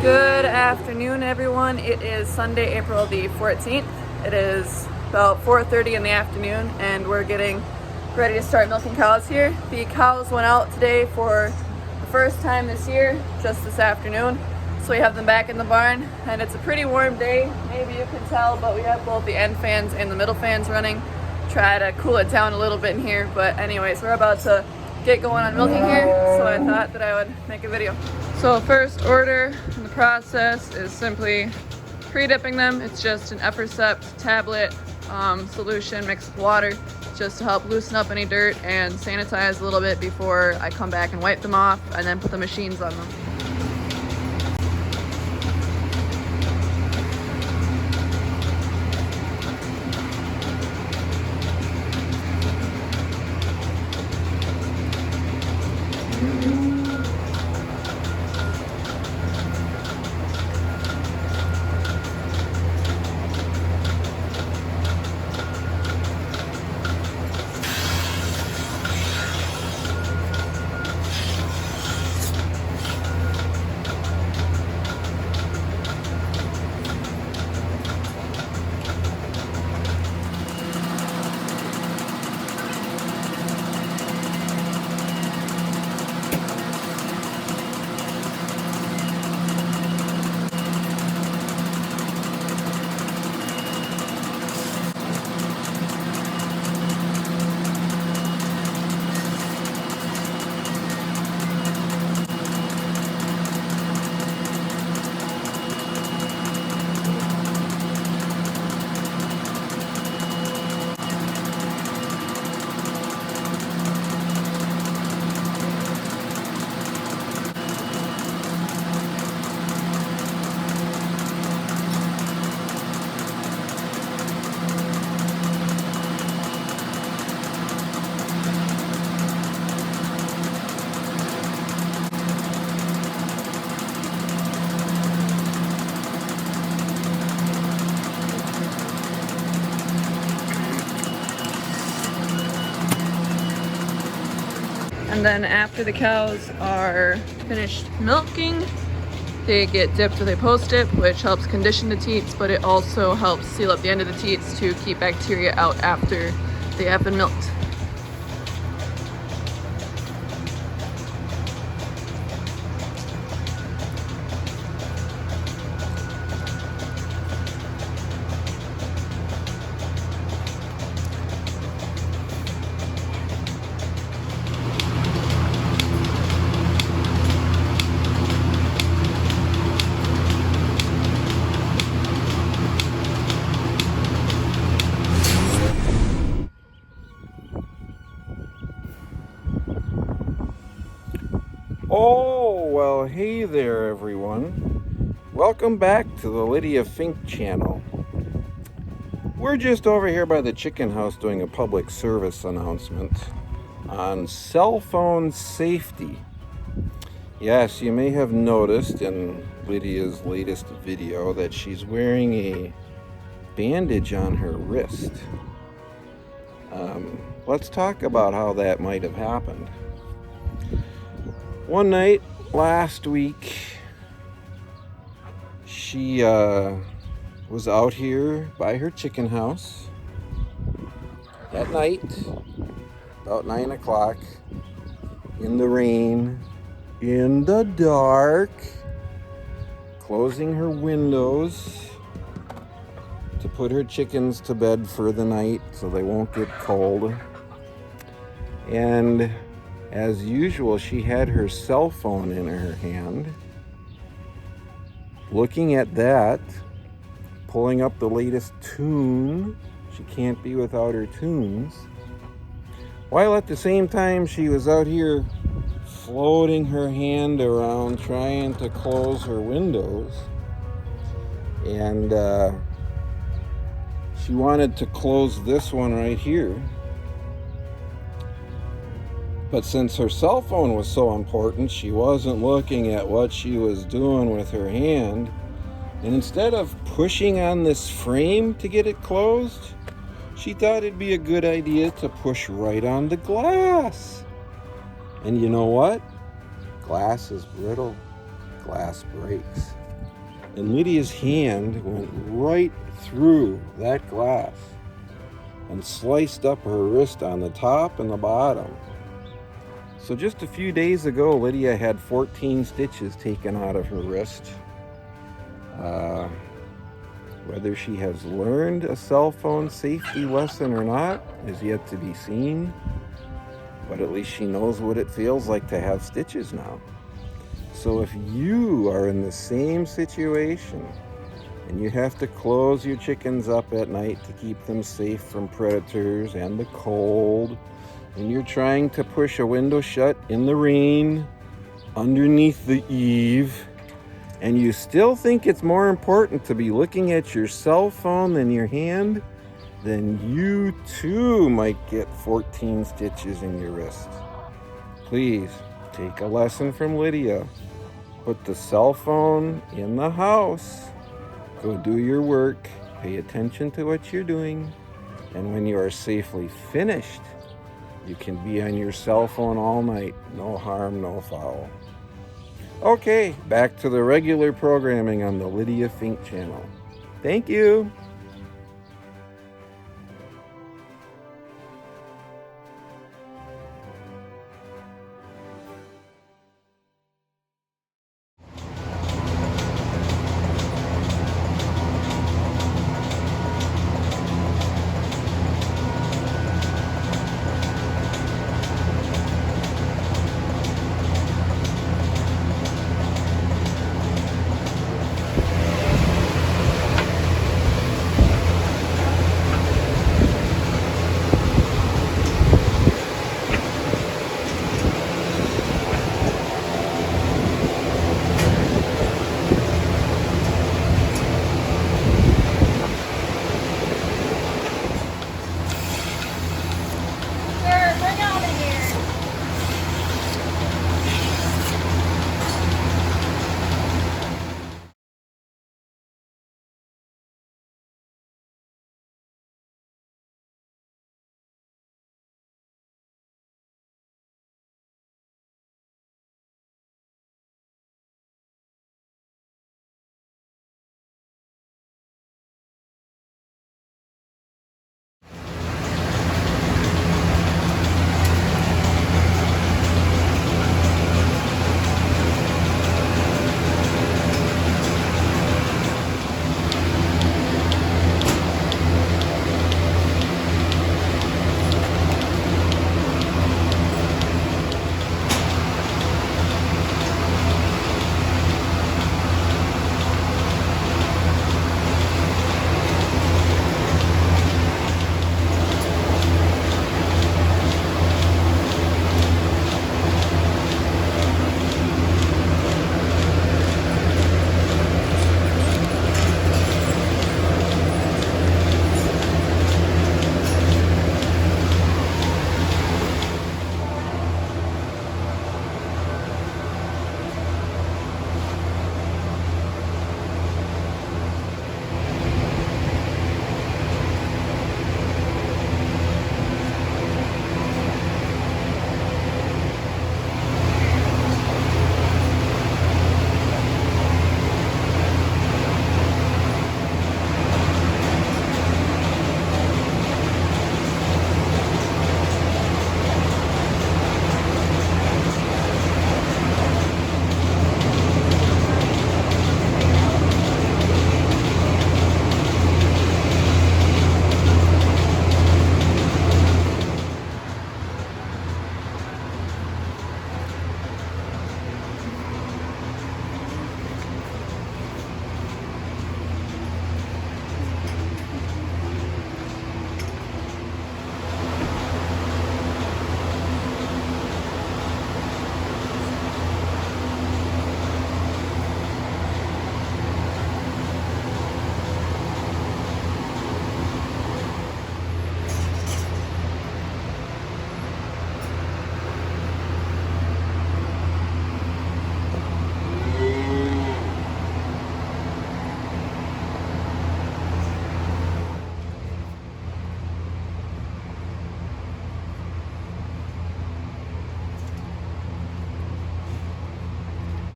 Good afternoon, everyone. It is Sunday, April the 14th. It is about 4:30 in the afternoon, and we're getting ready to start milking cows here. The cows went out today for the first time this year, just this afternoon. So we have them back in the barn, and it's a pretty warm day. Maybe you can tell, but we have both the end fans and the middle fans running. Try to cool it down a little bit in here, but anyways, we're about to get going on milking here, so I thought that I would make a video. So first order in the process is simply pre-dipping them. It's just an Effercept tablet solution mixed with water, just to help loosen up any dirt and sanitize a little bit before I come back and wipe them off and then put the machines on them. And then after the cows are finished milking, they get dipped with a post-dip, which helps condition the teats, but it also helps seal up the end of the teats to keep bacteria out after they have been milked. Oh, well, hey there, everyone. Welcome back to the Lydia Fink channel. We're just over here by the chicken house doing a public service announcement on cell phone safety. Yes, you may have noticed in Lydia's latest video that she's wearing a bandage on her wrist. Let's talk about how that might have happened. One night last week, she was out here by her chicken house at night, about 9 o'clock, in the rain, in the dark, closing her windows to put her chickens to bed for the night so they won't get cold. And as usual, she had her cell phone in her hand, looking at that, pulling up the latest tune. She can't be without her tunes. While at the same time, she was out here floating her hand around, trying to close her windows. And she wanted to close this one right here. But since her cell phone was so important, she wasn't looking at what she was doing with her hand. And instead of pushing on this frame to get it closed, she thought it'd be a good idea to push right on the glass. And you know what? Glass is brittle. Glass breaks. And Lydia's hand went right through that glass and sliced up her wrist on the top and the bottom. So just a few days ago, Lydia had 14 stitches taken out of her wrist. Whether she has learned a cell phone safety lesson or not is yet to be seen, but at least she knows what it feels like to have stitches now. So if you are in the same situation and you have to close your chickens up at night to keep them safe from predators and the cold, and you're trying to push a window shut in the rain underneath the eave, and you still think it's more important to be looking at your cell phone than your hand, then you too might get 14 stitches in your wrist. Please take a lesson from Lydia. Put the cell phone in the house. Go do your work. Pay attention to what you're doing. And when you are safely finished, you can be on your cell phone all night. No harm, no foul. Okay, back to the regular programming on the Lydia Fink channel. Thank you.